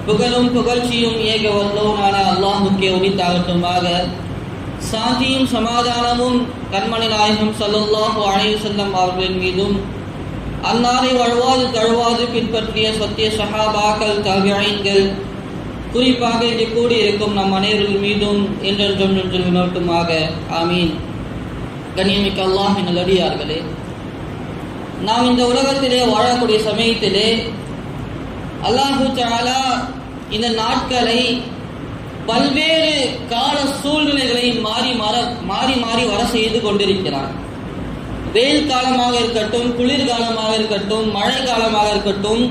புகழும் புகழ்ச்சியும் ஏக வல்லோனான அல்லாஹ்வுக்கே உரித்தாகட்டுமாக. சாந்தியும் சமாதானமும் கண்மணி நாயகம் ஸல்லல்லாஹு அலைஹி வஸல்லம் அவர்களின் மீதும், அன்னாரை வழுவாது தழுவாது பின்பற்றிய சத்திய சஹாபாக்கள், தாபிஈன்கள், குறிப்பாக இங்கே கூடியிருக்கும் நம் அனைவர்கள் மீதும் என்றென்றும் நின்று நிலவட்டுமாக. ஆமீன். கண்ணியமிக்க அல்லாஹ்வின் நல்லடியார்களே, நாம் இந்த உலகத்திலே வாழக்கூடிய சமயத்திலே அல்லாஹு தஆலா இந்த நாட்களை பல்வேறு கால சூழ்நிலைகளை மாறி மாறி வர செய்து கொண்டிருக்கிறார். வெயில் காலமாக இருக்கட்டும், குளிர்காலமாக இருக்கட்டும், மழை காலமாக இருக்கட்டும்,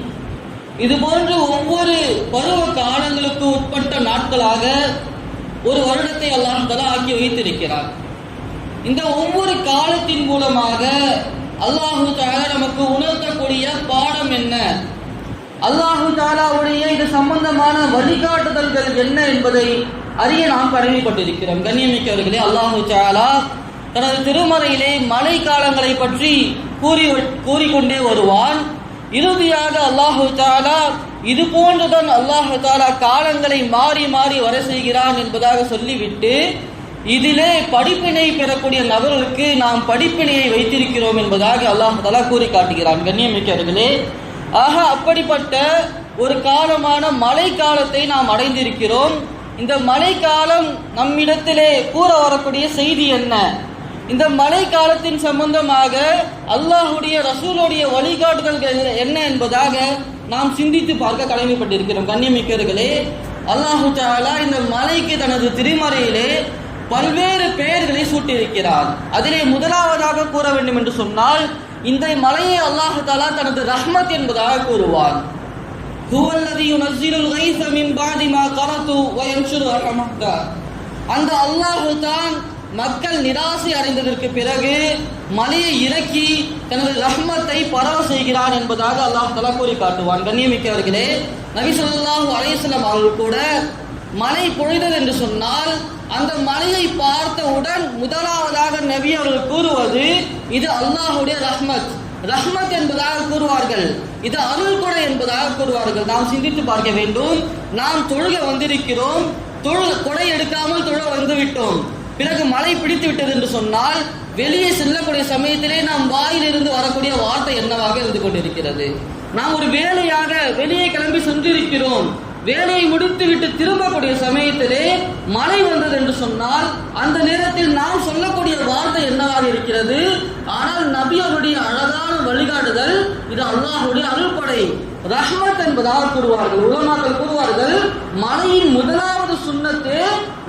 இது போன்று ஒவ்வொரு பருவ காலங்களுக்கு உட்பட்ட நாட்களாக ஒரு வருடத்தை அல்லாஹ் தஆலா ஆக்கி வைத்திருக்கிறார். இந்த ஒவ்வொரு காலத்தின் மூலமாக அல்லாஹு தஆலா நமக்கு உணர்த்தக்கூடிய பாடம் என்ன, அல்லாஹு தஆலாவுடைய இது சம்பந்தமான வழிகாட்டுதல்கள் என்ன என்பதை அறிய நாம் கடமைப்பட்டிருக்கிறோம். கண்ணியமிக்கவர்களே, அல்லாஹு தஆலா தனது திருமறையிலே மழை காலங்களை பற்றி கூறிக்கொண்டே வருவான். இறுதியாக அல்லாஹு தஆலா இது போன்றுதான் அல்லாஹு தஆலா காலங்களை மாறி மாறி வர செய்கிறான் என்பதாக சொல்லிவிட்டு, இதிலே படிப்பினை பெறக்கூடிய நபர்களுக்கு நாம் படிப்பினையை வைத்திருக்கிறோம் என்பதாக அல்லாஹு தஆலா கூறி காட்டுகிறான். கண்ணியமிக்கவர்களே, ஆக அப்படிப்பட்ட ஒரு காலமான மழை காலத்தை நாம் அடைந்திருக்கிறோம். இந்த மழை காலம் நம்மிடத்திலே கூற வரக்கூடிய செய்தி என்ன, இந்த மழை காலத்தின் சம்பந்தமாக அல்லாஹுடைய ரசூலுடைய வழிகாட்டுதல்கள் என்ன என்பதாக நாம் சிந்தித்து பார்க்க கடமைப்பட்டிருக்கிறோம். கண்ணியமிக்கவர்களே, அல்லாஹு தஆலா இந்த மலைக்கு தனது திருமறையிலே பல்வேறு பெயர்களை சூட்டியிருக்கிறார். அதிலே முதலாவதாக கூற வேண்டும் என்று சொன்னால், இந்த மலையை அல்லாஹு தஆலா தனது ரஹ்மத் என்பதாக கூறுவார். ஹுவல்லதி யுனஸ்ஸிலுல் கைஸ மின் பாதி மா கரது வ யன்ஷுரு ரஹ்மத்தா. அந்த அல்லாஹ் தான் மக்கள் நிராசை அடைந்ததற்கு பிறகு மலையை இறக்கி தனது ரஹ்மத்தை பரவ செய்கிறான் என்பதாக அல்லாஹ் தஆலா கூறி காட்டுவான். கண்ணியமிக்கவர்களே, நபி ஸல்லல்லாஹு அலைஹி வஸல்லம் அவர்கள் கூட மழை பொழிந்தது என்று சொன்னால் அந்த மலையை பார்த்தவுடன் முதலாவதாக நபி அவர்கள் கூறுவது இது அல்லாஹ்வுடைய ரஹ்மத். ரஹ்மத் என்பதாக கூறுவார்கள், இது அருள் கொடை என்பதாக கூறுவார்கள். நாம் சிந்தித்து பார்க்க வேண்டும். நாம் தொழுக வந்திருக்கிறோம், கொடை எடுக்காமல் தொழ வந்துவிட்டோம், பிறகு மழை பிடித்து விட்டது என்று சொன்னால் வெளியே செல்லக்கூடிய சமயத்திலே நாம் வாயிலிருந்து வரக்கூடிய வார்த்தை என்னவாக இருந்து கொண்டிருக்கிறது. நாம் ஒரு வேலையாக வெளியே கிளம்பி சென்றிருக்கிறோம், வேலையை முடித்து விட்டு திரும்பக்கூடிய சமயத்திலே மழை வந்தது என்று சொன்னால் அந்த நேரத்தில் நாம் சொல்லக்கூடிய வார்த்தை என்னவாக இருக்கிறது? ஆனால் நபி அவருடைய அழகான வழிகாட்டுதல் இது அல்லாஹ்வுடைய அருள்படை, ரஹ்மத் என்பதாக கூறுவார்கள். உலமாக்கள் கூறுவார்கள், மழையின் முதலாவது சுன்னத்து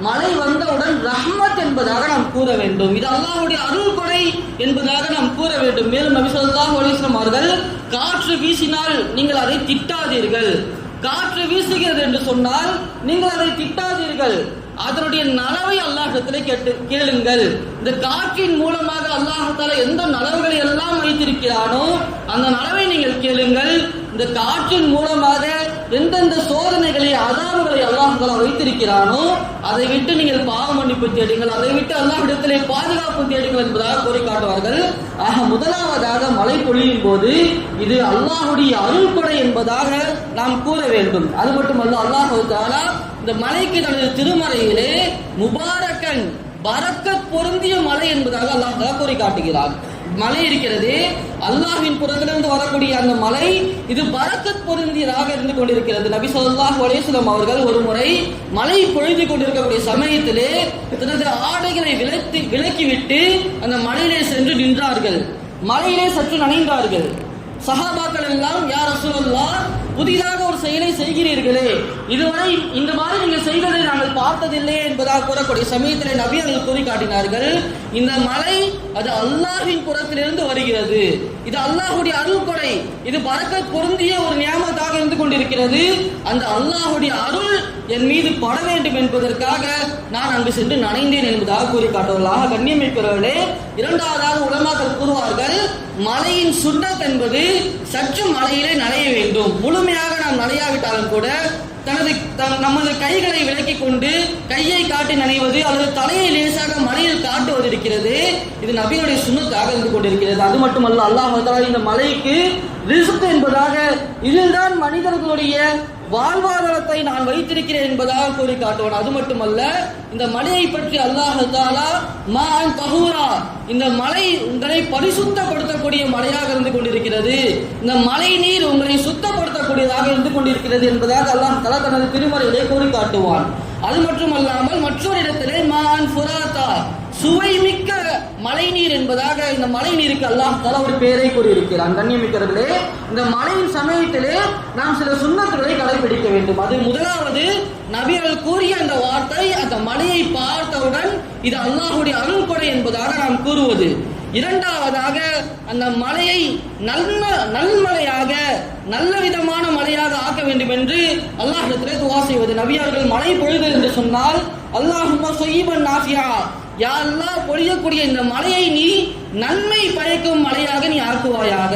மழை வந்தவுடன் ரஹ்மத் என்பதாக நாம் கூற வேண்டும், இது அல்லாஹ்வுடைய அருள்படை என்பதாக நாம் கூற வேண்டும். மேலும் நபி ஸல்லல்லாஹு அலைஹி வஸல்லம் அவர்கள், காற்று வீசினால் நீங்கள் அதை திட்டாதீர்கள், காற்று வீசுகிறது என்று சொன்னால் நீங்கள் அதை திட்டாதீர்கள், அதனுடைய நலவை அல்லாஹ்விடத்திலே கேளுங்கள். இந்த காற்றின் மூலமாக அல்லாஹ் தஆலா எந்த நலவுகளை எல்லாம் வைத்திருக்கிறானோ அந்த நலவை நீங்கள் கேளுங்கள். இந்த காற்றின் மூலமாக எந்தெந்த சோதனைகளை அதாபுகளை அல்லாஹ் தஆலா வைத்திருக்கிறானோ அதை விட்டு நீங்கள் பாவ மன்னிப்பு தேடுங்கள், அதை விட்டு அல்லாஹ்விடத்திலே பாதுகாப்பு தேடுங்கள் என்பதாக கூறி காட்டுவார்கள். ஆக முதலாவதாக மழை பொழியும் போது இது அல்லாஹ்வுடைய அருள்கொடை என்பதாக நாம் கூற வேண்டும். அது மட்டுமல்ல, அல்லாஹ் தஆலா இந்த மலைக்கு தனது திருமறையிலே முபாரக்கன், பரக்கத் பொருந்திய மலை என்பதாக அல்லாஹ் தஆலா கூறி காட்டுகிறார். மலை இருக்கிறது, அல்லாஹ்வின் புறத்திலிருந்து வரக்கூடிய அந்த மலை இது பரக்கத் பொருந்தியதாக இருந்து கொண்டிருக்கிறது. நபி ஸல்லல்லாஹு அலைஹி வஸல்லம் அவர்கள் ஒரு முறை மழை பொழிந்து கொண்டிருக்கக்கூடிய சமயத்திலே தனது ஆடைகளை விலக்கிவிட்டு அந்த மலையிலே சென்று நின்றார்கள். மலையிலே சற்று நனைந்தார்கள். சஹாபாக்கள் எல்லாம், யா ரசூலல்லாஹ், புதிதாக ஒரு செயலை செய்கிறீர்களே, இதுவரை இந்த மாதிரி நீங்கள் செய்ததை நாங்கள் பார்த்ததில்லை என்பதாக கூறக்கூடிய சமயத்தில் நபி அவர்கள் கூறி காட்டினார்கள், இந்த மலை அது அல்லாஹ்வின் புறத்திலிருந்து வருகிறது, இது அல்லாஹ்வுடைய அருள்கொடை, இது பரக்கத் பொருந்திய ஒரு நியாமத்தாக இருந்து கொண்டிருக்கிறது, அந்த அல்லாஹ்வுடைய அருள் என் மீது பட வேண்டும் என்பதற்காக நான் அங்கு சென்று நனைந்தேன் என்பதாக கூறி காட்டுவதாக. கண்ணியமிக்கவர்களே, இரண்டாவதாக உலமாக்கள் கூறுவார்கள், மலையின் சுன்னத் என்பது சற்று மலையிலே நனைய வேண்டும். முழுமையாக நாம் நனையாவிட்டாலும் கூட நமது கைகளை விலக்கிக் கொண்டு கையை காட்டி நனைவது அல்லது தலையை லேசாக மலையில் காட்டுவது இருக்கிறது, இது நபியுடைய சுன்னத்தாக இருந்து கொண்டிருக்கிறது. அது மட்டுமல்ல, அல்லாஹ் தஆலா இந்த மலைக்கு ரிஸ்க் என்பதாக, இதில்தான் மனிதர்களுடைய வாழ்வாதாரத்தை நான் வைத்திருக்கிறேன் என்பதாக கூறி காட்டுவான். அது மட்டுமல்ல, இந்த மலையை பற்றி அல்லாஹ் தஆலா மான் தஹூரா, இந்த மலை உங்களை பரிசுத்தப்படுத்தக்கூடிய மலையாக இருந்து கொண்டிருக்கிறது, இந்த மழை நீர் உங்களை சுத்தப்படுத்தக்கூடியதாக இருந்து கொண்டிருக்கிறது என்பதாக அல்லாஹ் தஆலா தனது திருமறையிலே கூறி காட்டுவான். அது மட்டுமல்லாமல் மற்றொரு இடத்திலே மான் ஃபுராத்தா, சுவைமிக்க மழை நீர் என்பதாக இந்த மழை நீருக்கு அல்லாஹ் தஆலா ஒரு பெயரை கூறியிருக்கிறான். கண்ணியமிக்கவர்களே, இந்த மழையின் சமயத்திலே நாம் சில சுன்னத்துகளை கடைபிடிக்க வேண்டும். அது முதலாவது, நபிகள் கூறிய அந்த வார்த்தை, அந்த மழையை பார்த்தவுடன் இது அல்லாஹ்வுடைய அருள்கொடை என்பதாக நாம் கூறுவது. இரண்டாவதாக, அந்த மலையை நல்மலையாக நல்ல விதமான மலையாக ஆக்க வேண்டும் என்று அல்லாஹ்விடத்திலே துஆ செய்வது. நபியார்கள் மழை பொழுது என்று சொன்னால் அல்லாஹும்ம ஸய்யிபன் நாஃபியா, யா அல்லாஹ் பொழியக்கூடிய இந்த மலையை நீ நன்மை பயக்கும் மலையாக நீ ஆக்குவாயாக,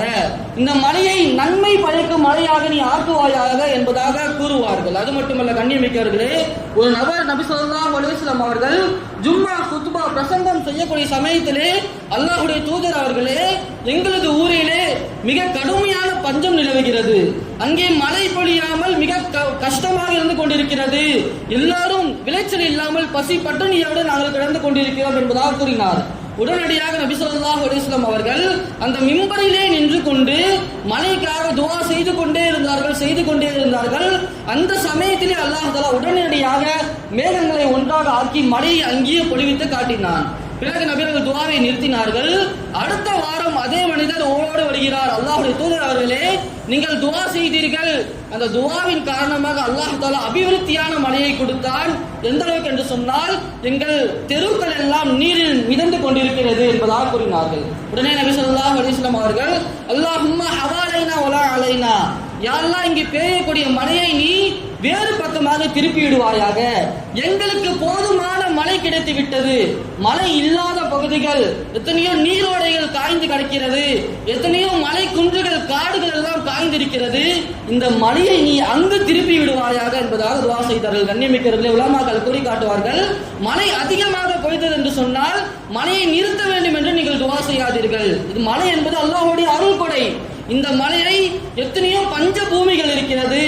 இந்த மலையை நன்மை பயக்கும் மலையாக நீ ஆக்குவாயாக என்பதாக கூறுவார்கள். அது மட்டுமல்ல கண்ணியமிக்கவர்களே, ஒரு நபர் நபி ஸல்லல்லாஹு அலைஹி வஸல்லம் அவர்கள் ஜும்மா குத்பா பிரசங்கம் செய்யக்கூடிய சமயத்திலே அல்லாஹ்வுடைய தூதர் அவர்களே, எங்களது ஊரிலே மிக கடுமையான பஞ்சம் நிலவுகிறது, அங்கே மழை பொழியாமல் மிக கஷ்டமாக இருந்து கொண்டிருக்கிறது, எல்லாரும் விளைச்சல் இல்லாமல் பசி பட்டினியோடு நாங்கள் கிடந்து கொண்டிருக்கிறோம் என்பதாக கூறினார். உடனடியாக நபி ஸல்லல்லாஹு அலைஹி வஸல்லம் அவர்கள் அந்த மிம்பரிலே நின்று கொண்டு மழைக்காக துஆ செய்து கொண்டே இருந்தார்கள். அந்த சமயத்திலே அல்லாஹ் தஆலா உடனடியாக மேகங்களை ஒன்றாக ஆக்கி மழையை அங்கேயே பொழிவித்து காட்டினான். பிறகு நபிகள் துஆவை நிறுத்தினார்கள். அடுத்த வாரம் அதே மனிதர் ஓடோடு வருகிறார். அல்லாஹ்வுடைய தூதர் அவர்களே, நீங்கள் துஆ செய்தீர்கள், அந்த துஆவின் காரணமாக அல்லாஹ் தஆலா அபிவிருத்தியான மழையை கொடுத்தான். எந்த அளவுக்கு என்று சொன்னால், எங்கள் தெருக்கள் எல்லாம் நீரில் மிதந்து கொண்டிருக்கிறது என்பதாக கூறினார்கள். உடனே நபி ஸல்லல்லாஹு அலைஹி வஸல்லம் அவர்கள், அல்லாஹும்ம ஹவாலைனா வலா அலைனா, யா அல்லாஹ் இங்கு பெய்யக்கூடிய மழையை நீ வேறு பக்கமாக திருப்பி விடுவாயாக, எங்களுக்கு போதுமான மழை கிடைத்து விட்டது, மழை இல்லாத பகுதிகள் எத்தனையோ நீரோடைகள் காய்ந்து கிடக்கிறது, எத்தனையோ மலை குன்றுகள் காடுகள் எல்லாம் காய்ந்திருக்கிறது, இந்த மழையை நீ அங்கு திருப்பி விடுவாயாக என்பதாக துஆ செய்தார்கள். கண்ணியமிக்கவர்களே, உலமாக்கள் கூறி காட்டுவார்கள், மழை அதிகமாக பொய்த்தது என்று சொன்னால் மழையை நிறுத்த வேண்டும் என்று நீங்கள் துஆ செய்யாதீர்கள். இது மழை என்பது அல்லாஹ்வுடைய அருள் கொடை. இந்த மலையை எத்தனையோ பஞ்ச பூமிகள் இருக்கிறது,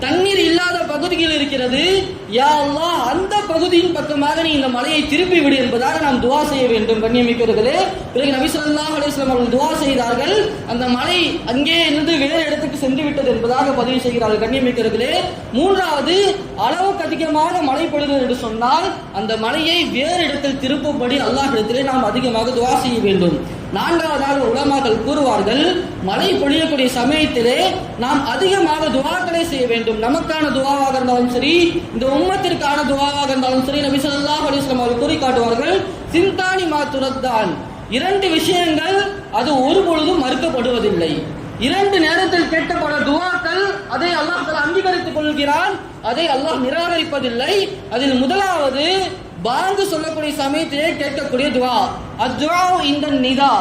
தண்ணீர் இல்லாத பகுதிகள் இருக்கிறது, யா அல்லாஹ் அந்த பகுதியின் பக்கமாக நீ இந்த மலையை திருப்பி விடு என்பதாக நாம் துஆ செய்ய வேண்டும். கண்ணியமிக்கவர்களே, பிறகு நபி ஸல்லல்லாஹு அலைஹி வஸல்லம் அவர்கள் துஆ செய்தார்கள். அந்த மலை அங்கே இருந்து வேறு இடத்துக்கு சென்று விட்டது என்பதாக பதிவு செய்கிறார்கள். கண்ணியமிக்கவர்களே, மூன்றாவது, அளவுக்கு அதிகமாக மழை பொழிவு என்று சொன்னால் அந்த மலையை வேறு இடத்தில் திருப்பும்படி அல்லாஹ்விடத்திலே நாம் அதிகமாக துஆ செய்ய வேண்டும். நான்காவதாக உலமாக்கள் கூறுவார்கள், மழை பொழியக்கூடிய சமயத்திலே நாம் அதிகமாக துஆக்களை செய்ய வேண்டும். நமக்கான துஆவாக இருந்தாலும் சரி, இந்த உம்மத்திற்கான துஆவாக இருந்தாலும் சரி, நபி ஸல்லல்லாஹு அலைஹி வஸல்லம் அவர்கள் கூறி காட்டுவார்கள், சிந்தானி மா துரத்தான், இரண்டு விஷயங்கள் அது ஒரு பொழுதும் மறுக்கப்படுவதில்லை. இரண்டு நேரத்தில் கேட்கப்பட துஆக்கள் அதை அல்லாஹ் தஆலா அங்கீகரித்துக் கொள்கிறான், அதை அல்லாஹ் நிராகரிப்பதில்லை. அதில் முதலாவது, பாங்கு சொல்லக்கூடிய சமயத்திலே கேட்கக்கூடிய துஆ, அத்ஆ இந்த நிதா,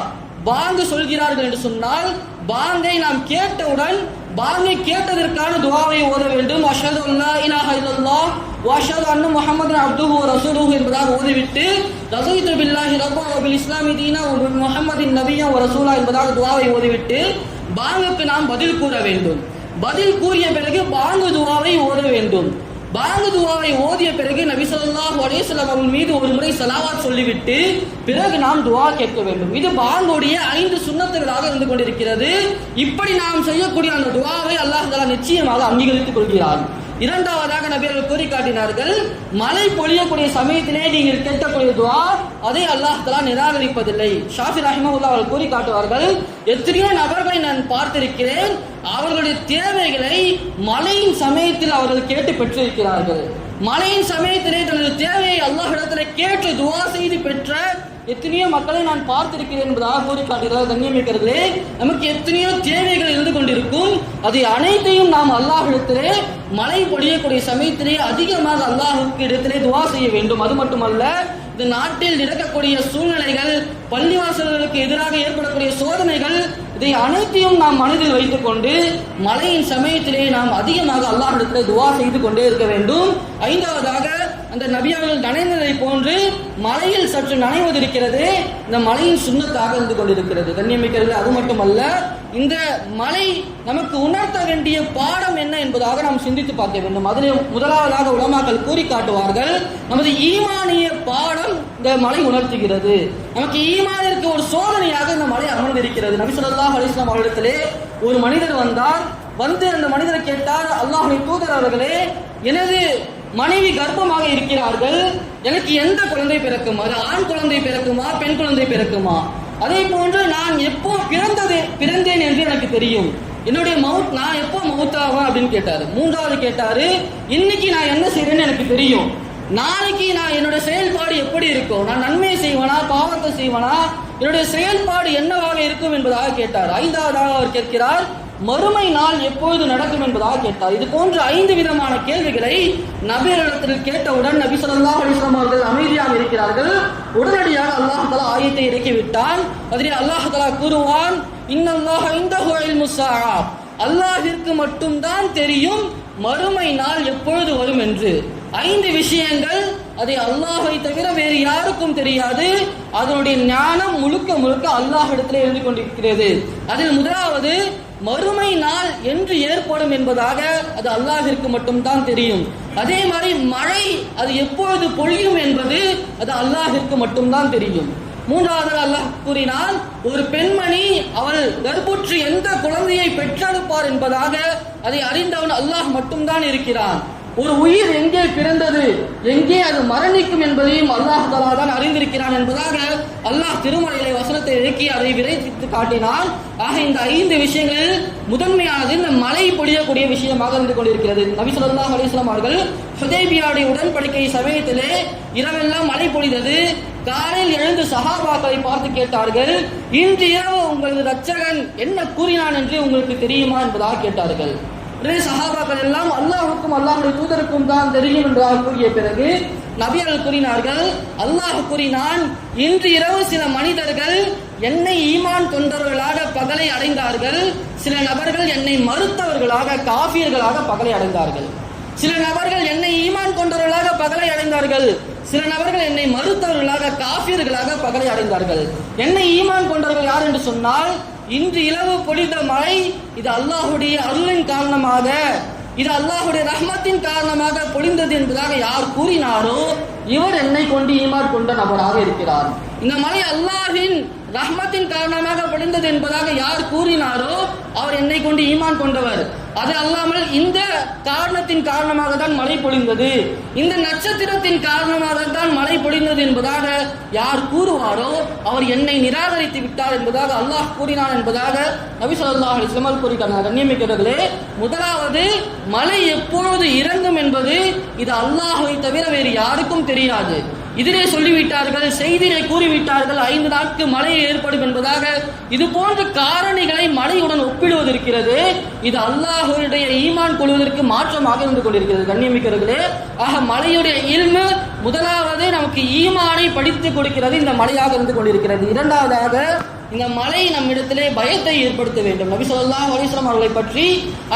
பாங்கு சொல்கிறார்கள் என்று சொன்னால் பாங்கை நாம் கேட்டவுடன் பாங்கை கேட்டதற்கான துஆவை ஓத வேண்டும். அஷ்ஹது அல்லா இலாஹ இல்லல்லாஹ் வ அஷ்ஹது அன்ன முஹம்மதன் அப்துஹு வ ரசூலுஹு என்பதாக ஓதிவிட்டு, ரஸீது பில்லாஹி ரப்பா வ பில் இஸ்லாமி தீனா வ முஹம்மதின் நபிய்யா வ ரசூலா என்பதாக துஆவை ஓதிவிட்டு பாங்குக்கு நாம் பதில் கூற வேண்டும். பதில் கூறிய பிறகு பாங்கு துஆவை ஓத வேண்டும். பாங்கு துஆவை ஓதிய பிறகு நபி ஸல்லல்லாஹு அலைஹி வஸல்லம் அவர்கள் மீது ஒரு முறை ஸலவாத் சொல்லிவிட்டு பிறகு நாம் துஆ கேட்க வேண்டும். இது பாங்குடைய 5 சுன்னத்துகளாக இருந்து கொண்டிருக்கிறது. இப்படி நாம் செய்யக்கூடிய அந்த துஆவை அல்லாஹ் தஆலா நிச்சயமாக அங்கீகரித்துக் கொள்கிறார். இரண்டாவதாக நபியர்கள் கூறி காட்டினார்கள், மழை பொழியக்கூடிய சமயத்திலே நீங்கள் கேட்கக்கூடிய துஆ அதை அல்லாஹ் தஆலா நிராகரிப்பதில்லை. ஷாஃபி ரஹிமஹுல்லாஹ் அவர்கள் கூறி காட்டுவார்கள், எத்தனையோ நபர்களை நான் பார்த்திருக்கிறேன், அவர்களுடைய தேவைகளை மழையின் சமயத்தில் அவர்கள் கேட்டு பெற்றிருக்கிறார்கள். மழையின் சமயத்திலே தனது தேவையை அல்லாஹ்விடத்தில் கேட்டு துஆ செய்து பெற்ற எத்தனையோ மக்களை நான் பார்த்திருக்கிறேன் என்பதாக கூறி காட்டுகிறார். கண்ணியமிக்கவர்களே, நமக்கு எத்தனையோ தேவைகள் இருந்து கொண்டிருக்கும், அதை அனைத்தையும் நாம் அல்லாஹ்விடத்திலே மழை பொழியக்கூடிய சமயத்திலே அதிகமாக அல்லாஹ்வுக்கு இடத்திலே துஆ செய்ய வேண்டும். அது மட்டுமல்ல, இந்த நாட்டில் நடக்கக்கூடிய சூழ்நிலைகள், பள்ளிவாசல்களுக்கு எதிராக ஏற்படக்கூடிய சோதனைகள், இதை அனைத்தையும் நாம் மனதில் வைத்துக் கொண்டு மழையின் சமயத்திலே நாம் அதிகமாக அல்லாஹ்விடத்திலே துஆ செய்து கொண்டே இருக்க வேண்டும். ஐந்தாவதாக, அந்த நபி அவர்கள் நனைந்ததை போன்று மலையில் சற்று நனைவது இருக்கிறது, இந்த மலையின் சுன்னத்தாக இருந்து கொண்டிருக்கிறது. கண்ணியமிக்கிறது. அது மட்டுமல்ல, இந்த மலை நமக்கு உணர்த்த வேண்டிய பாடம் என்ன என்பதாக நாம் சிந்தித்து பார்க்க வேண்டும். அதில் முதலாவதாக உலமாக்கள் கூறி காட்டுவார்கள், நமது ஈமானிய பாடம் இந்த மலை உணர்த்துகிறது. நமக்கு ஈமானிற்கு ஒரு சோதனையாக இந்த மலை அமர்ந்திருக்கிறது. நபி ஸல்லல்லாஹு அலைஹி வஸல்லம் அவர்களிடத்திலே ஒரு மனிதர் வந்து அந்த மனிதரை கேட்டார், அல்லாஹ்வின் தூதர் அவர்களே, எனது மனைவி கர்ப்பமாக இருக்கிறார்கள், எனக்கு எந்த குழந்தை பிறக்கும்? அது ஆண் குழந்தை பிறக்குமா, பெண் குழந்தை பிறக்குமா? அதே போன்று நான் எப்போ பிறந்தேன் என்று எனக்கு தெரியும், என்னுடைய நான் எப்போ மவுத்தாவேன் அப்படின்னு கேட்டாரு. மூன்றாவது கேட்டாரு, இன்னைக்கு நான் என்ன செய்யறேன்னு எனக்கு தெரியும், நாளைக்கு நான் என்னுடைய செயல்பாடு எப்படி இருக்கும், நான் நன்மை செய்வனா பாவத்தை செய்வனா, என்னுடைய செயல்பாடு என்னவாக இருக்கும் என்பதாக கேட்டார். ஐந்தாவதாக அவர் கேட்கிறார், மறுமை நாள் எப்பொழுது நடக்கும் என்பதாக கேட்டார். இது போன்ற 5 விதமான கேள்விகளை நபியிடத்தில் கேட்டவுடன் நபி ஸல்லல்லாஹு அலைஹி வஸல்லம் அவர்கள் அமைதியாக இருக்கிறார்கள். உடனடியாக அல்லாஹ் தஆலா ஆயத்தை இறக்கிவிட்டான். அதிலே அல்லாஹ் தஆலா கூறுவான், இன்னல்லாஹ இன்தஹு இல்முஸ் ஸாஅ, அல்லாஹ்விற்கு மட்டும்தான் தெரியும் மறுமை நாள் எப்பொழுது வரும் என்று. 5 விஷயங்கள், அதை அல்லாஹை தவிர வேறு யாருக்கும் தெரியாது. அதனுடைய ஞானம் முழுக்க முழுக்க அல்லாஹ்விடத்திலே இருந்து கொண்டிருக்கிறது. அதில் முதலாவது, மறுமை நாள் என்று ஏற்படும் என்பதாக அது அல்லாஹ்விற்கு மட்டும்தான் தெரியும். அதே மாதிரி மழை அது எப்பொழுது பொழியும் என்பது அது அல்லாஹ்விற்கு மட்டும்தான் தெரியும். மூன்றாவது அல்லாஹ் கூறினான், ஒரு பெண்மணி அவள் கர்ப்புற்று எந்த குழந்தையை பெற்றெடுப்பார் என்பதாக அதை அறிந்தவன் அல்லாஹ் மட்டும்தான் இருக்கிறான். ஒரு உயிர் எங்கே பிறந்தது, எங்கே அது மரணிக்கும் என்பதையும் அல்லாஹ் தஆலா தான் அறிந்திருக்கிறான் என்பதாக அல்லாஹ் திருமறையிலே வசனத்தை இறக்கி அதை விரைத்து காட்டினான். ஆக இந்த 5 விஷயங்களில் முதன்மையானது இந்த மழை பொழியக்கூடிய விஷயமாக இருந்து கொண்டிருக்கிறது. நபி ஸல்லல்லாஹு அலைஹி வஸல்லம் அவர்கள் ஹுதைபியாவுடைய உடன்படிக்கை சமயத்திலே இரவெல்லாம் மழை பொழிந்தது. காலையில் எழுந்து சஹாபாக்களை பார்த்து கேட்டார்கள், இன்று இரவு உங்களது இரட்சகன் என்ன கூறினான் என்று உங்களுக்கு தெரியுமா என்பதாக கேட்டார்கள். சஹாபாக்கள் எல்லாம் அல்லாஹ்வுக்கும் அல்லாஹ்வுடைய தூதருக்கும் தான் தெரியும் என்றால் கூறிய பிறகு நபி அவர்கள் கூறினார்கள், அல்லாஹ் கூறினான், இன்று இரவு சில மனிதர்கள் என்னை ஈமான் கொண்டவர்களாக பகலை அடைந்தார்கள், சில நபர்கள் என்னை மறுத்தவர்களாக காஃபியர்களாக பகலை அடைந்தார்கள். சில நபர்கள் என்னை ஈமான் கொண்டவர்களாக பகலை அடைந்தார்கள், சில நபர்கள் என்னை மறுத்தவர்களாக காஃபியர்களாக பகலை அடைந்தார்கள். என்னை ஈமான் கொண்டவர்கள் யார் என்று சொன்னால், இன்று இரவு பொழிந்த மழை இது அல்லாஹ்வுடைய அருளின் காரணமாக, இது அல்லாஹ்வுடைய ரஹ்மத்தின் காரணமாக பொழிந்தது என்பதாக யார் கூறினாரோ இவர் என்னை கொண்டு ஈமான் கொண்ட நபராக இருக்கிறார். இந்த மழை அல்லாஹ்வின் ரஹ்மத்தின் காரணமாக பொழிந்தது என்பதாக யார் கூறினாரோ அவர் என்னை கொண்டு ஈமான் கொண்டவர். அது அல்லாமல் இந்த காரணத்தின் காரணமாக தான் மழை பொழிந்தது, இந்த நட்சத்திரத்தின் காரணமாக தான் மழை பொழிந்தது என்பதாக யார் கூறுவாரோ அவர் என்னை நிராகரித்து விட்டார் என்பதாக அல்லாஹ் கூறினான் என்பதாக நபி ஸல்லல்லாஹு அலைஹி வஸல்லம் கூறினார். கண்ணியமிக்கவர்களே, முதலாவது மழை எப்பொழுது இறங்கும் என்பது இது அல்லாஹ்வை தவிர வேறு யாருக்கும் தெரியாது. இதிலே சொல்லிவிட்டார்கள், செய்தியை கூறிவிட்டார்கள், 5 நாட்கு மழை ஏற்படும் என்பதாக. இது போன்ற காரணிகளை மழையுடன் ஒப்பிடுவது இருக்கிறது, இது அல்லாஹ்வுடைய ஈமான் கொள்வதற்கு மாற்றமாக இருந்து கொண்டிருக்கிறது. கண்ணியமிக்கவர்களே, ஆக மழையுடைய இல்மு முதலாவது நமக்கு ஈமானை படித்துக் கொடுக்கிறது, இந்த மழையாக இருந்து கொண்டிருக்கிறது. இரண்டாவதாக இந்த மழை நம்மிடத்திலே பயத்தை ஏற்படுத்த வேண்டும். நபி ஸல்லல்லாஹு அலைஹி வஸல்லம் அவர்களை பற்றி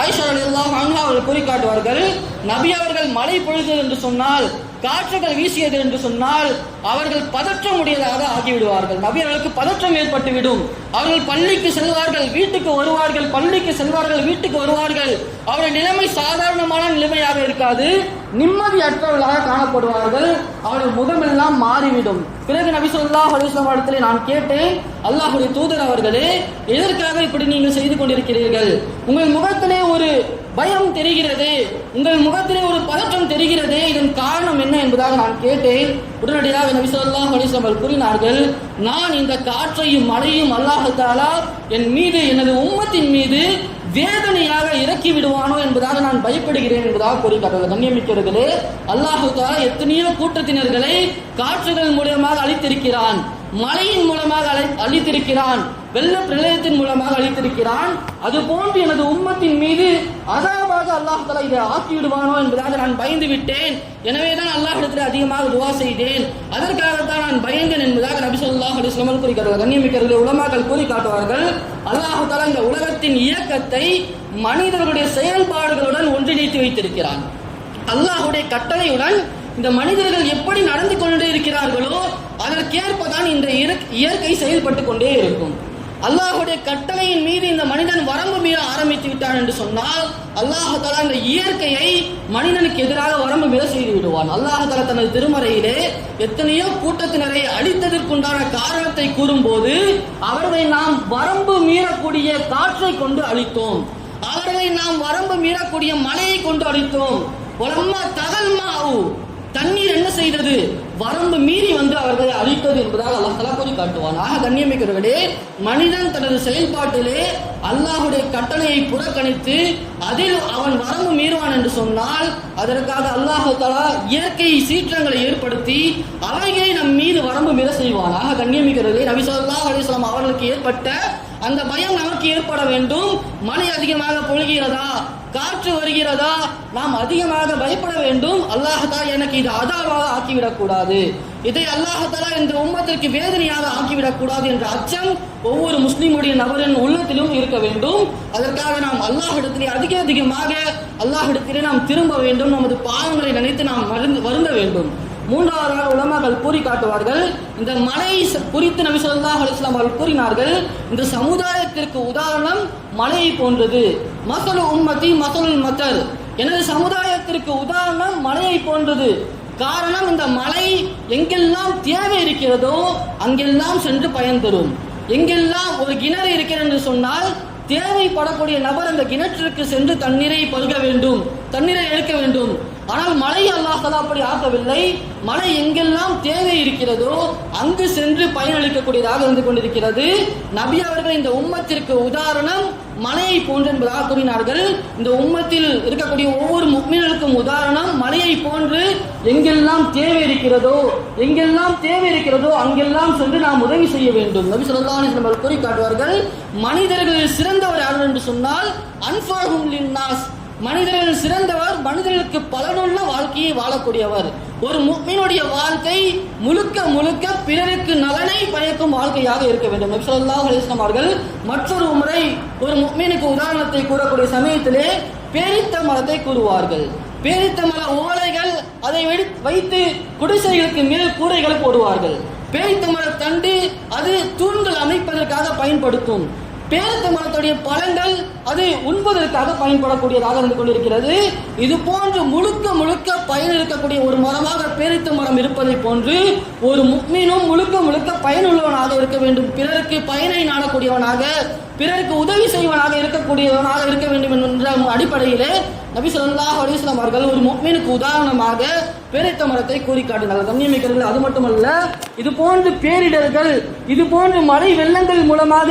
ஆயிஷா ரலியல்லாஹு அன்ஹா அவர்கள் கூறி காட்டுவார்கள், நபி அவர்கள் மழை பொழிந்தது என்று சொன்னால், காற்றுகள் வீசியது என்று சொன்னால் அவர்கள் பதற்றம் உடையதாக ஆகிவிடுவார்கள். நபி அவர்களுக்கு பதற்றம் ஏற்பட்டுவிடும். அவர்கள் பள்ளிக்கு செல்வார்கள், வீட்டுக்கு வருவார்கள், பள்ளிக்கு செல்வார்கள், வீட்டுக்கு வருவார்கள். அவருடைய நிலைமை சாதாரணமான நிலைமையாக இருக்காது, நிம்மதியற்றவர்களாக காணப்படுவார்கள். அவர்கள் முகமெல்லாம் மாறிவிடும். பிறகு நபி ஸல்லல்லாஹு அலைஹி வஸல்லம் இடத்திலே நான் கேட்டேன், அல்லாஹ்வுடைய தூதர் அவர்களே, எதற்காக இப்படி நீங்கள் செய்து கொண்டிருக்கிறீர்கள்? உங்கள் முகத்திலே ஒரு பயம் தெரிகிறது, உங்கள் முகத்திலே ஒரு பதற்றம் தெரிகிறது, இதன் காரணம் என்ன என்பதாக நான் கேட்டேன். உடனடியாக நபி ஸல்லல்லாஹு அலைஹி வஸல்லம் கூறினார்கள், நான் இந்த காற்றையும் மழையும் அல்லாஹ் தஆலா என் மீது, எனது உம்மத்தின் மீது வேதனையாக இறக்கி விடுவானோ என்பதாக நான் பயப்படுகிறேன் என்பதாக கூறிக்காட்டுகிறது. கண்ணியமிக்கவர்களே, அல்லாஹ் தஆலா எத்தனையோ கூட்டத்தினர்களை காற்றுகள் மூலமாக அழித்திருக்கிறான், மழையின் மூலமாக அழித்திருக்கிறான், வெள்ள பிரளயத்தின் மூலமாக அழித்திருக்கிறான். அது போன்று எனது உம்மத்தின் மீது அதாவாக அல்லாஹ் தஆலா இதை ஆக்கிவிடுவானோ என்பதாக நான் பயந்து விட்டேன். எனவேதான் அல்லாஹ்விடத்தில் அதிகமாக துஆ செய்தேன், அதற்காகத்தான் நான் பயந்தேன் என்பதாக நபி ஸல்லல்லாஹு அலைஹி வஸல்லம் கூறுகிறார்கள். கண்ணியமிக்கவர்களே, உலமாக்கள் கூறி காட்டுவார்கள், அல்லாஹ் தஆலா இந்த உலகத்தின் இயக்கத்தை மனிதர்களுடைய செயல்பாடுகளுடன் ஒன்றிணைத்து வைத்திருக்கிறான். அல்லாஹ்வுடைய கட்டளையுடன் இந்த மனிதர்கள் எப்படி நடந்து கொண்டே இருக்கிறார்களோ அதற்கேற்பதான் இந்த இயற்கை செயல்பட்டு கொண்டே இருக்கும். அல்லாஹுடைய கட்டளையின் மீது இந்த மனிதன் வரம்பு மீற ஆரம்பித்து விட்டான் என்று சொன்னால் அல்லாஹ் தஆலா இந்த இயற்கையை மனிதனுக்கு எதிராக வரம்பு மீற செய்து விடுவான். அல்லாஹ் தஆலா தனது திருமறையிலே எத்தனையோ கூட்டத்தினரை அழித்ததற்குண்டான காரணத்தை கூறும்போது அவர்களை நாம் வரம்பு மீறக்கூடிய காற்றை கொண்டு அழித்தோம், அவர்களை நாம் வரம்பு மீறக்கூடிய மழையை கொண்டு அழித்தோம். வலம்மா தகல் மாவு, தண்ணீர் என்ன செய்தது, வரம்பு மீறி அவர்களை அழித்தது என்பதாக அல்லாஹ் தஆலா கூறி காட்டுவான். ஆக கண்ணியமிக்கவர்களே, மனிதன் தனது செயல்பாட்டிலே அல்லாஹுடைய கட்டளையை புறக்கணித்து அதில் அவன் வரம்பு மீறுவான் என்று சொன்னால் அதற்காக அல்லாஹ் தஆலா இயற்கை சீற்றங்களை ஏற்படுத்தி அவைகளை நம் மீது வரம்பு மீற செய்வான். ஆக கண்ணியமிக்கவர்களே, நபி ஸல்லல்லாஹு அலைஹி வஸல்லம் அவர்களுக்கு ஏற்பட்ட அந்த பயம் நமக்கு ஏற்பட வேண்டும். மழை அதிகமாக பொழிகிறதா, காற்று வருகிறதா, நாம் அதிகமாக பயப்பட வேண்டும். அல்லாஹ் தஆலா எனக்கு இது அதாவாக ஆக்கிவிடக் கூடாது, இதை அல்லாஹ் தஆலா இந்த உம்மத்திற்கு வேதனையாக ஆக்கிவிடக் கூடாது என்ற அச்சம் ஒவ்வொரு முஸ்லிமுடைய நபரின் உள்ளத்திலும் இருக்க வேண்டும். அதற்காக நாம் அல்லாஹ்விடத்திலே அதிகமாக அல்லாஹ்விடத்திலே நாம் திரும்ப வேண்டும், நமது பாவங்களை நினைத்து நாம் வருந்த வேண்டும். மூன்றாவதாக உலமாக்கள் கூறி காட்டுவார்கள், இந்த மழை குறித்து நபி ஸல்லல்லாஹு அலைஹி வஸல்லம் அவர்கள் கூறினார்கள், இந்த சமுதாயத்திற்கு உதாரணம் மழையை போன்றது. மஸலு உம்மதி மஸலுல் மத்தர், எனது சமுதாயத்திற்கு உதாரணம் மழையை போன்றது. காரணம், இந்த மழை எங்கெல்லாம் தேவை இருக்கிறதோ அங்கெல்லாம் சென்று பயன் தரும். எங்கெல்லாம் ஒரு கிணறு இருக்கிறது என்று சொன்னால் தேவைப்படக்கூடிய நபர் அந்த கிணற்றிற்கு சென்று தண்ணீரை பருக வேண்டும், தண்ணீரை எடுக்க வேண்டும். ஆனால் மழை அல்லாஹ் தஆலா அப்படி ஆக்கவில்லை. மழை எங்கெல்லாம் தேவை இருக்கிறதோ அங்கு சென்று பயனளிக்கக்கூடியதாக இருந்து கொண்டிருக்கிறது. நபி அவர்கள் இந்த உம்மத்திற்கு உதாரணம் மழையை போன்று என்பதாக கூறினார்கள். இந்த உம்மத்தில் இருக்கக்கூடிய ஒவ்வொரு முஃமினுக்கும் உதாரணம் மழையை போன்று எங்கெல்லாம் தேவை இருக்கிறதோ அங்கெல்லாம் சென்று நாம் உதவி செய்ய வேண்டும். நபி ஸல்லல்லாஹு அலைஹி வஸல்லம் கூறி காட்டுவார்கள், மனிதர்களில் சிறந்தவர் யார் என்று சொன்னால் அன்ஃபஹும் லின்னாஸ், மனிதர்கள் சிறந்தவர் மனிதர்களுக்கு பலனுள்ள வாழ்க்கையை வாழக்கூடியவர். ஒரு முஃமினுடைய வாழ்க்கை முழுக்க பிறருக்கு நலனை பயக்கும் வாழ்க்கையாக இருக்க வேண்டும். நபி ஸல்லல்லாஹு அலைஹி வஸல்லம் அவர்கள் மற்றொரு முறை ஒரு முஃமினுக்கு உதாரணத்தை கூறக்கூடிய சமயத்திலே பேரித்த மரத்தை கூறுவார்கள். பேரித்த மர ஓலைகள் அதை வைத்து குடிசைகளுக்கு மேல் கூரைகள் போடுவார்கள். பேரித்த மர தண்டு அது தூண்கள் அமைப்பதற்காக பயன்படுத்தும். பேரித்த மரத்துடைய பழங்கள் அது உண்பதற்காக பயன்படக்கூடியதாக இருந்து கொண்டிருக்கிறது. இது போன்று முழுக்க பயன் இருக்கக்கூடிய ஒரு மரமாக பேரித்த மரம் இருப்பதை போன்று ஒரு முஃமினும் முழுக்க பயனுள்ளவனாக இருக்க வேண்டும். பிறருக்கு பயனை நாடக்கூடியவனாக, பிறருக்கு உதவி செய்வனாக இருக்கக்கூடியவனாக இருக்க வேண்டும் என்ற அடிப்படையிலே நபி ஸல்லல்லாஹு அலைஹி வஸல்லம் அவர்கள் ஒரு முஃமினுக்கு உதாரணமாக பேரித்த மரத்தை கூறி காட்டினார்கள். கண்ணியமிக்கவர்களே, அது மட்டுமல்ல, இது போன்று பேரிடர்கள், இது போன்று மழை வெள்ளங்கள் மூலமாக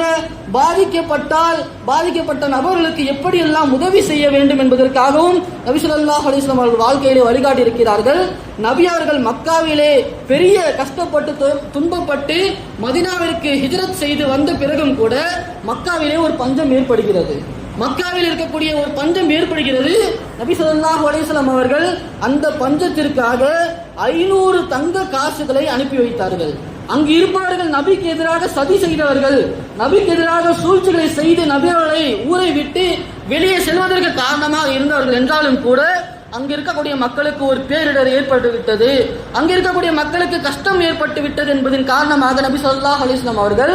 பாதிக்கப்பட்ட நபர்களுக்கு எப்படியெல்லாம் உதவி செய்ய வேண்டும் என்பதற்காகவும் நபி ஸல்லல்லாஹு அலைஹி வஸல்லம் அவர்கள் வாழ்க்கையிலே வழிகாட்டி இருக்கிறார்கள். நபி அவர்கள் மக்காவிலே பெரிய கஷ்டப்பட்டு துன்பப்பட்டு மதீனாவிற்கு ஹிஜ்ரத் செய்து வந்த பிறகும் கூட மக்காவிலே ஒரு பஞ்சம் ஏற்படுகிறது. மக்காவில் இருக்கக்கூடிய ஒரு பஞ்சம் ஏற்படுகிறது. நபி ஸல்லல்லாஹு அலைஹி வஸல்லம் அவர்கள் அந்த பஞ்சத்திற்காக 500 தங்க காசுகளை அனுப்பி வைத்தார்கள். அங்கு இருப்பவர்கள் நபிக்கு எதிராக சதி செய்தவர்கள், நபிக்கு எதிராக சூழ்ச்சிகளை செய்து நபி அவர்களை ஊரை விட்டு வெளியே செல்வதற்கு காரணமாக இருந்தவர்கள் என்றாலும் கூட அங்கு இருக்கக்கூடிய மக்களுக்கு ஒரு பேரிடர் ஏற்பட்டு விட்டது, அங்கு இருக்கக்கூடிய மக்களுக்கு கஷ்டம் ஏற்பட்டு விட்டது என்பதன் காரணமாக நபி ஸல்லல்லாஹு அலைஹி வஸல்லம் அவர்கள்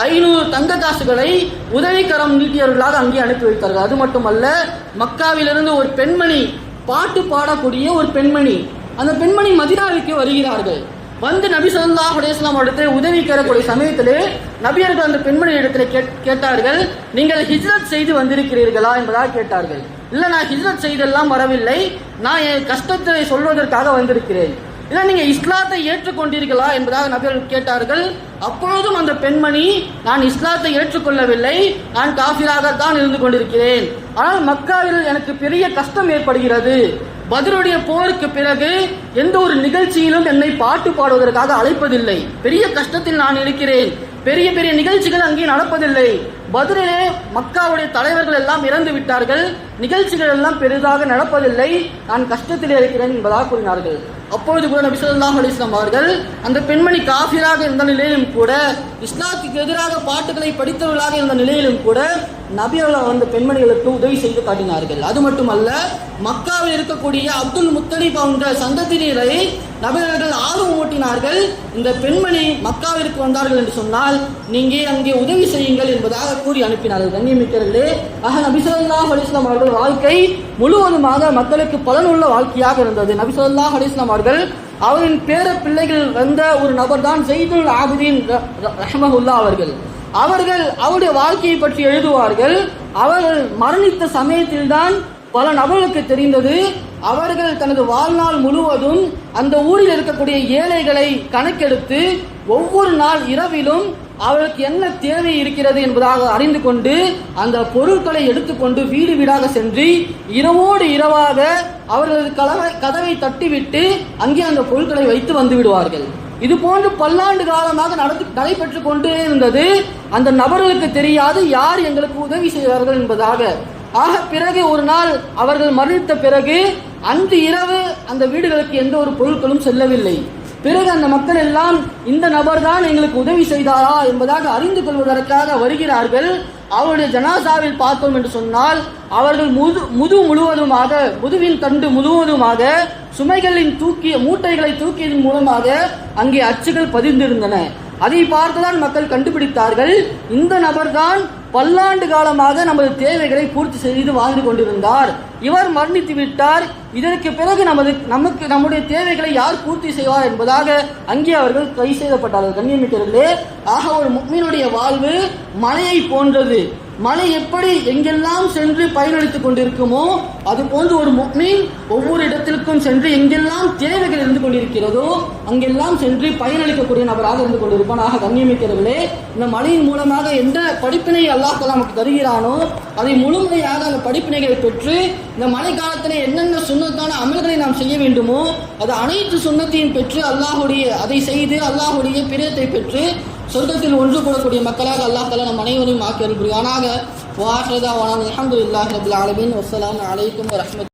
500 தங்க காசுகளை உதவிக்கரம் நீட்டியவர்களாக அங்கே அனுப்பி வைத்தார்கள். அது மட்டுமல்ல, மக்காவிலிருந்து ஒரு பெண்மணி, பாட்டு பாடக்கூடிய ஒரு பெண்மணி, அந்த பெண்மணி மதீனாவுக்கு வருகிறார்கள். வந்து நபி ஸல்லல்லாஹு அலைஹி வஸல்லம் இடத்திலே உதவி கேட்கக்கூடிய சமயத்திலே நபியர்கள் அந்த பெண்மணி இடத்திலே கேட்டார்கள், நீங்கள் ஹிஜ்ரத் செய்து வந்திருக்கிறீர்களா என்பதாக கேட்டார்கள். இல்லை, நான் ஹிஜ்ரத் செய்தெல்லாம் வரவில்லை, நான் என் கஷ்டத்தை சொல்வதற்காக வந்திருக்கிறேன். இல்லை, நீங்க இஸ்லாத்தை ஏற்றுக்கொண்டீர்களா என்பதாக நபியர்கள் கேட்டார்கள். அப்பொழுதும் அந்த பெண்மணி, நான் இஸ்லாத்தை ஏற்றுக்கொள்ளவில்லை, நான் காஃபிராகத்தான் இருந்து கொண்டிருக்கிறேன், ஆனால் மக்காவில் எனக்கு பெரிய கஷ்டம் ஏற்படுகிறது. பத்ருடைய போருக்கு பிறகு எந்த ஒரு நிகழ்ச்சியிலும் என்னை பாட்டு பாடுவதற்காக அழைப்பதில்லை, பெரிய கஷ்டத்தில் நான் இருக்கிறேன், பெரிய பெரிய நிகழ்ச்சிகள் அங்கே நடப்பதில்லை. பத்ரிலே மக்காவுடைய தலைவர்கள் எல்லாம் இறந்து விட்டார்கள், நிகழ்ச்சிகள் எல்லாம் பெரிதாக நடப்பதில்லை, நான் கஷ்டத்தில் இருக்கிறேன் என்பதாக கூறினார்கள். அப்பொழுது கூட நபி ஸல்லல்லாஹு அலைஹி வஸல்லம் அவர்கள் அந்த பெண்மணி காஃபிராக இருந்த நிலையிலும் கூட, இஸ்லாத்துக்கு எதிராக பாட்டுகளை படித்தவர்களாக இருந்த நிலையிலும் கூட நபி அவர்கள் அந்த பெண்மணிகளுக்கு உதவி செய்து காட்டினார்கள். அது மட்டுமல்ல, மக்காவில் இருக்கக்கூடிய அப்துல் முத்தலிப் போன்ற சந்ததியினரை நபி அவர்கள் ஆர்வம் ஊட்டினார்கள். இந்த பெண்மணி மக்காவிற்கு வந்தார்கள் என்று சொன்னால் நீங்க அங்கே உதவி செய்யுங்கள் என்பதாக கூறி அனுப்பினார்கள். கண்ணியமிக்கவர்களே, ஆக நபி ஸல்லல்லாஹு அலைஹி வஸல்லம் அவர்கள் வாழ்க்கை முழுவதுமாக மக்களுக்கு பலனுள்ள வாழ்க்கையாக இருந்தது. நபி ஸல்லல்லாஹு அலைஹி வஸல்லம் அவர்கள் அவரின் பேர பிள்ளைகள் வந்த ஒரு நபர் தான் ஸைதுல் ஆபிதீன் ரஹ்மஹுல்லாஹ் அவர்கள். அவருடைய வாழ்க்கையை பற்றி எழுதுவார்கள். அவர்கள் மரணித்த சமயத்தில்தான் பல நபர்களுக்கு தெரிந்தது, அவர்கள் தனது வாழ்நாள் முழுவதும் அந்த ஊரில் இருக்கக்கூடிய ஏழைகளை கணக்கெடுத்து ஒவ்வொரு நாள் இரவிலும் அவர்களுக்கு என்ன தேவை இருக்கிறது என்பதாக அறிந்து கொண்டு அந்த பொருட்களை எடுத்துக்கொண்டு வீடு வீடாக சென்று இரவோடு இரவாக அவர்களது கதவை தட்டிவிட்டு அங்கே அந்த பொருட்களை வைத்து வந்து விடுவார்கள். இது போன்று பல்லாண்டு காலமாக நடைபெற்று கொண்டே இருந்தது. அந்த நபர்களுக்கு தெரியாது யார் எங்களுக்கு உதவி செய்வார்கள் என்பதாக. ஆக பிறகு ஒரு நாள் அவர்கள் மரணித்த பிறகு அன்று இரவு அந்த வீடுகளுக்கு எந்த ஒரு பொருட்களும் செல்லவில்லை. பிறகு அந்த மக்கள் எல்லாம் இந்த நபர் தான் எங்களுக்கு உதவி செய்தாரா என்பதாக அறிந்து கொள்வதற்காக வருகிறார்கள். அவருடைய ஜனாசாவில் பார்த்தோம் என்று சொன்னால் அவர்கள் முதுவின் தண்டு முழுவதுமாக சுமைகளின் மூட்டைகளை தூக்கியதன் மூலமாக அங்கே அச்சுகள் பதிந்திருந்தன. அதை பார்த்துதான் மக்கள் கண்டுபிடித்தார்கள், இந்த நபர்தான் பல்லாண்டு காலமாக நமது தேவைகளை பூர்த்தி செய்து வாழ்ந்து கொண்டிருந்தார், இவர் மரணித்து விட்டார், இதற்கு பிறகு நம்முடைய தேவைகளை யார் பூர்த்தி செய்வார் என்பதாக அங்கே அவர்கள் கை செய்யப்பட்டார்கள். கண்ணியமிக்கவர்களே, ஆக ஒரு முஃமினுடைய வாழ்வு மலையை போன்றது. மலை எப்படி எங்கெல்லாம் சென்று பயனளித்துக் கொண்டிருக்குமோ அது போன்று ஒரு முஃமின் ஒவ்வொரு இடத்திற்கும் சென்று எங்கெல்லாம் தேவைகள் இருந்து கொண்டிருக்கிறதோ அங்கெல்லாம் சென்று பயனளிக்கக்கூடிய நபராக இருந்து கொண்டிருப்பான். ஆக கண்ணியமிக்கிறவர்களே, இந்த மலையின் மூலமாக எந்த படிப்பினை அல்லாஹ் தஆலா நமக்கு தருகிறானோ அதை முழுமையாக அந்த படிப்பினைகளை பெற்று இந்த மழை காலத்திலே என்னென்ன சுன்னத்தான அமல்களை நாம் செய்ய வேண்டுமோ அது அனைத்து சுன்னத்தையும் பெற்று அதை செய்து அல்லாஹுடைய பிரியத்தை பெற்று சொர்க்கத்தில் ஒன்று கூடக்கூடிய மக்களாக அல்லாஹ் தஆலா நம் அனைவரையும் ஆக்கி அருள்புரிவானாக. வஆஹிரு தஅவானா அல்ஹம்துலில்லாஹி ரப்பில் ஆலமீன். வஸ்ஸலாமு அலைக்கும் வரஹ்மத்துல்லாஹி.